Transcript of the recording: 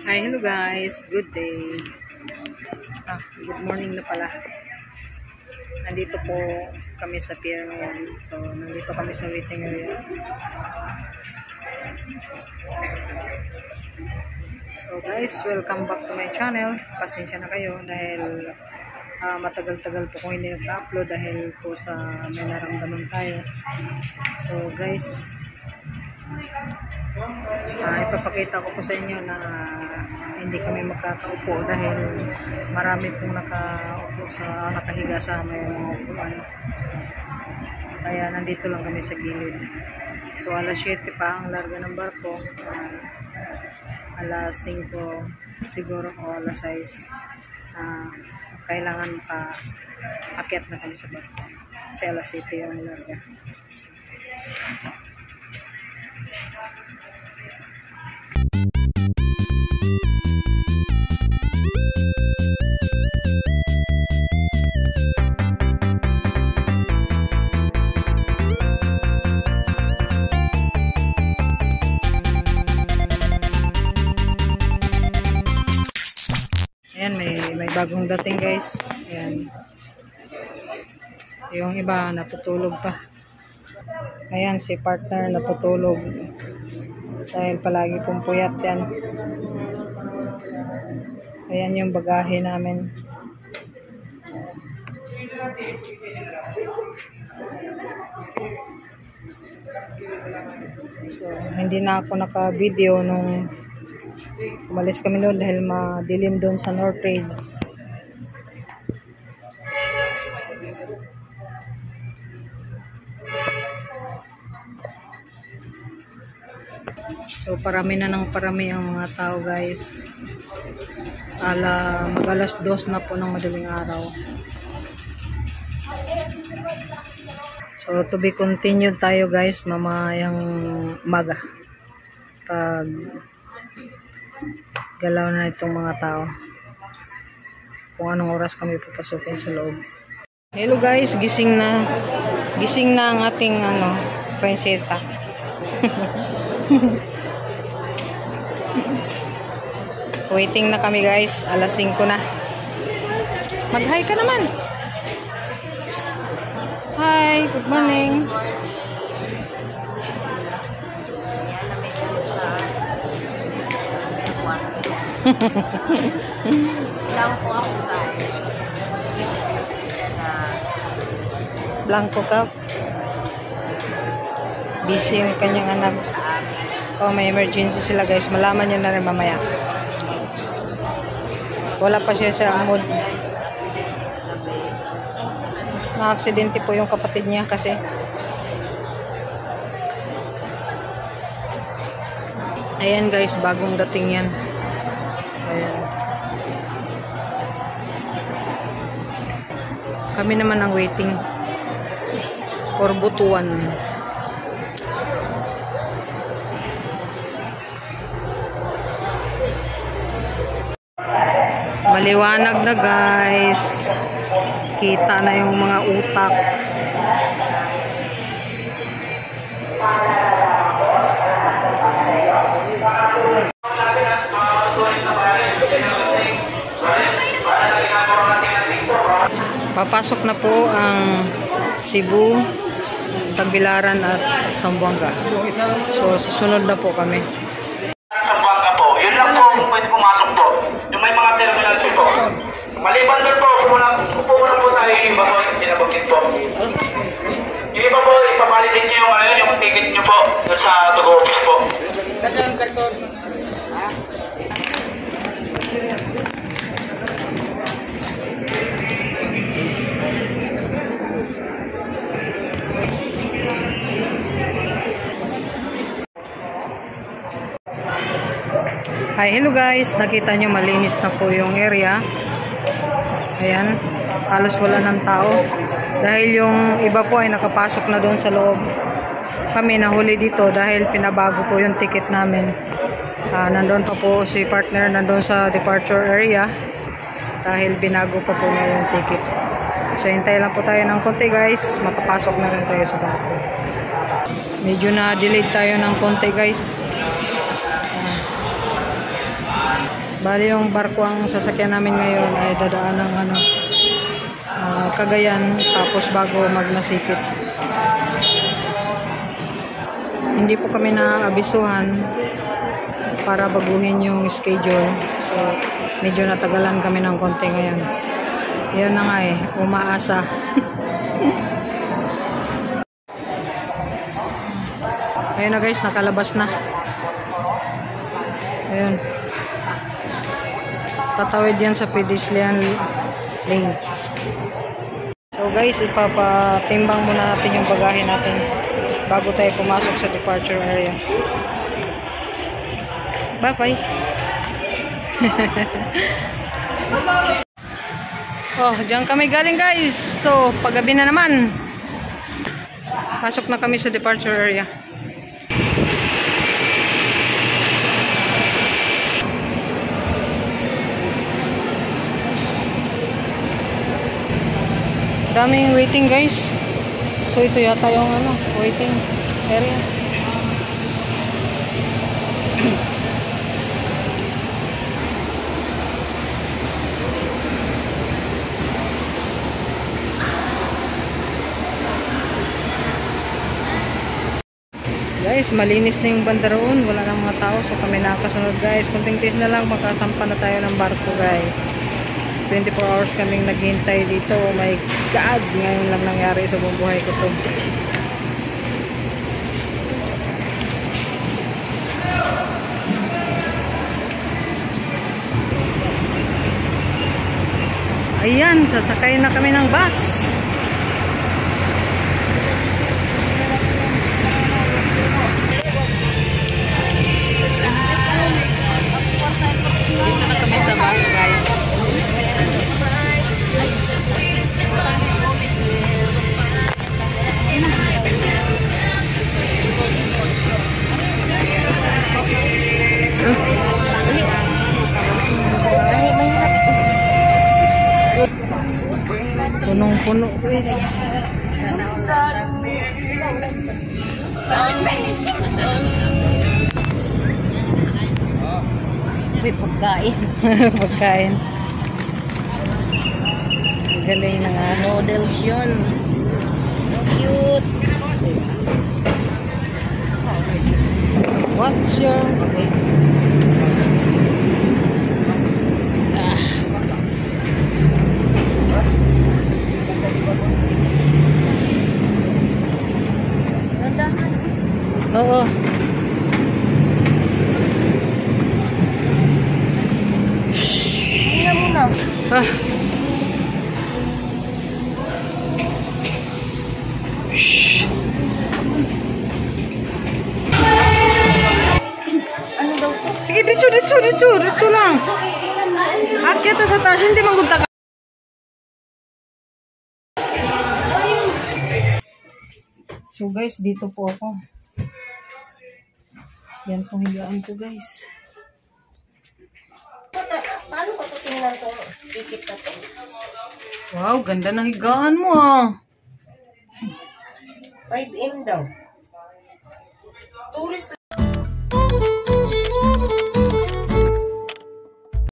Hi, hello guys. Good day. Good morning na pala. Nandito po kami sa pier ngayon. So, nandito kami sa waiting area. So guys, welcome back to my channel. Pasensya na kayo dahil matagal-tagal po kung hindi nag-upload dahil po sa may naramdaman tayo. So guys, ipapakita ko po sa inyo na hindi kami magkakaupo dahil marami pong nakahiga sa may mga upuan. Kaya nandito lang kami sa gilid. So alas 7 pa ang larga ng barko. Alas 5 siguro o alas 6 kailangan pa akyat na kami sa barko. Kasi alas 7 yung larga. Ayan, may bagong dating guys. Ayan. Yung iba natutulog pa. Ayan, si partner natutulog. Dahil palagi pong puyat yan. Ayan yung bagahe namin. So, hindi na ako naka-video nung umalis kami doon dahil madilim doon sa North Ridge. So parami na ng parami ang mga tao guys. Mag-alas 2 na po ng madaling araw. So to be continued tayo guys mamayang umaga. Pag galaw na itong mga tao. Kung anong oras kami papasukin sa loob. Hello guys, gising na ang ating prinsesa. Waiting na kami guys, alas 5 na. Mag-hi ka naman. Hi, good morning. Blanco ako guys. Blanco ka? Busy yung kanyang anak. Oh, may emergency sila guys. Malaman nyo na rin mamaya. Wala pa siya sa mood. Na-aksidente po yung kapatid niya kasi. Ayan guys, bagong dating yan. Ayan. Kami naman ang waiting for Butuan. Maliwanag na guys. Kita na yung mga utak. Papasok na po ang Cebu, Tagbilaran at Zamboanga. So susunod na po kami. Zamboanga po. Yun lang po kung pwede pumasok po. Yung may mga terminal po. Maliban doon po, upo muna po tayo yung iba po yung pinabagin po. Yung iba po, ipapalitin nyo yung ticket nyo po doon sa Tugo Office po. Nandiyan ang karton. Hi, hello guys. Nakita nyo malinis na po yung area. Ayan. Halos wala ng tao. Dahil yung iba po ay nakapasok na doon sa loob. Kami nahuli dito dahil pinabago po yung ticket namin. Nandun pa po si partner nandun sa departure area. Dahil binago pa po niya yung ticket. So hintay lang po tayo ng konti guys. Makapasok na rin tayo sa barko. Medyo na-delayed tayo ng konti guys. Bali yung barko ang sasakyan namin ngayon ay dadaan ng Cagayan tapos bago magNasipit. Hindi po kami naabisuhan para baguhin yung schedule. So medyo natagalan kami ng konti ngayon. Yan na nga umaasa. Ayun na guys, nakalabas na. Ayun. Tatawid yan sa pedestrian lane. So guys, ipapatimbang muna natin yung bagahe natin bago tayo pumasok sa departure area. Bye-bye. Oh, diyan kami galing guys. So, paggabi na naman. Pasok na kami sa departure area. Daming waiting guys. So ito yata yung waiting area. Guys, malinis na yung banda roon. Wala nang mga tao. So kami nakasunod guys. Kunting tiis na lang. Makasampa na tayo ng barko guys. 24 hours kaming naghintay dito. Oh my God! Ngayon lang nangyari sa buong buhay ko to. Ayan, sasakay na kami ng bus. Dito na kami sa bus guys. Punong-puno guys. May pagkain. Pagkain. Galing na nga. Noodles yun. Cute. What's your... Oo. Tingnan mo na. Ah. Ano daw to? Sige, dito lang. Akyat na sa taas, hindi manggulta ka. So guys, dito po ako. Yan pong higaan ko guys. Paano ko ito tingnan to? Ticket na to. Wow, ganda ng higaan mo ah. 5M daw. Tourist